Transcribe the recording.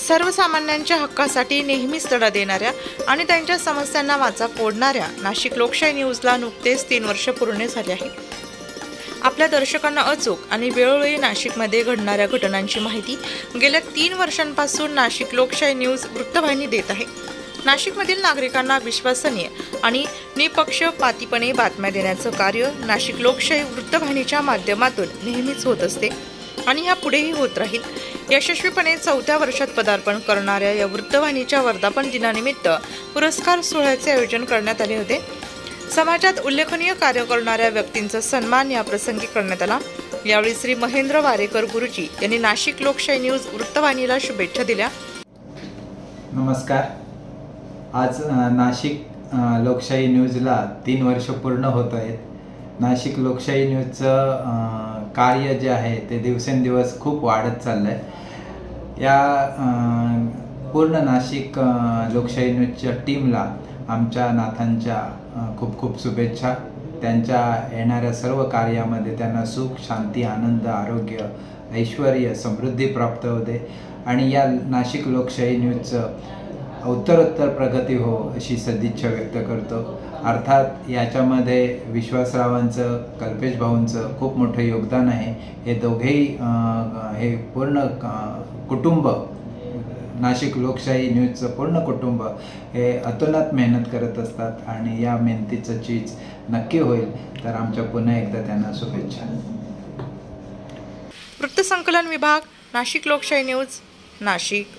सर्वसामान्यांच्या हक्कासाठी नेहमीच लढा देणाऱ्या आणि त्यांच्या समस्यांना वाचा फोडणाऱ्या नाशिक लोकशाही न्यूजला नुकतेच 3 वर्ष पूर्ण झाले आहे। आपल्या दर्शकांना अचूक आणि वेळोवेळी नाशिकमध्ये घडणाऱ्या घटनांची माहिती गेल्या 3 वर्षांपासून नाशिक लोकशाही न्यूज वृत्तवाहिनी देत आहे। नाशिकमधील नागरिकांना विश्वसनीय आणि निपक्षपातीपणे बातम्या देण्याचं कार्य नाशिक लोकशाही वृत्तवाहिनीच्या माध्यमातून नेहमीच होत असते आणि यापुढेही होत राहील। यशस्वीपणे 4थ्या वर्षात पदार्पण करणाऱ्या या वृत्तवाहिनीच्या वर्धापन दिनानिमित्त पुरस्कार सोहळ्याचे आयोजन करण्यात आले होते। समाजात उल्लेखनीय कार्य करणाऱ्या व्यक्तींचा सन्मान या प्रसंगी करण्यात आला। यावेळी श्री महेंद्र वारेकर गुरुजी यांनी नाशिक लोकशाही न्यूज वृत्तवाहिनीला शुभेच्छा दिल्या। नमस्कार। आज नाशिक लोकशाही न्यूजला 3 वर्ष पूर्ण होत आहेत। नाशिक लोकशाही न्यूजचं कार्य जे आहे ते दिवसेंदिवस खूप वाढत चाललं आहे। या पूर्ण नाशिक लोकशाही न्यूजच्या टीमला आमच्या नाथांच्या खूप खूप शुभेच्छा। त्यांच्या येणाऱ्या सर्व कार्यामध्ये त्यांना सुख, शांती, आनंद, आरोग्य, ऐश्वर्य, समृद्धी प्राप्त होते आणि या नाशिक लोकशाही न्यूजचं उत्तरोत्तर प्रगती हो अशी सदिच्छा व्यक्त करतो। अर्थात याच्यामध्ये विश्वासरावांचं, कल्पेश भाऊंचं खूप मोठं योगदान आहे। हे दोघेही हे पूर्ण कुटुंब, नाशिक लोकशाही न्यूजचं पूर्ण कुटुंब हे अतोनात मेहनत करत असतात आणि या मेहनतीचं चीज नक्की होईल। तर आमच्या पुन्हा एकदा त्यांना शुभेच्छा। वृत्तसंकलन विभाग, नाशिक लोकशाही न्यूज, नाशिक।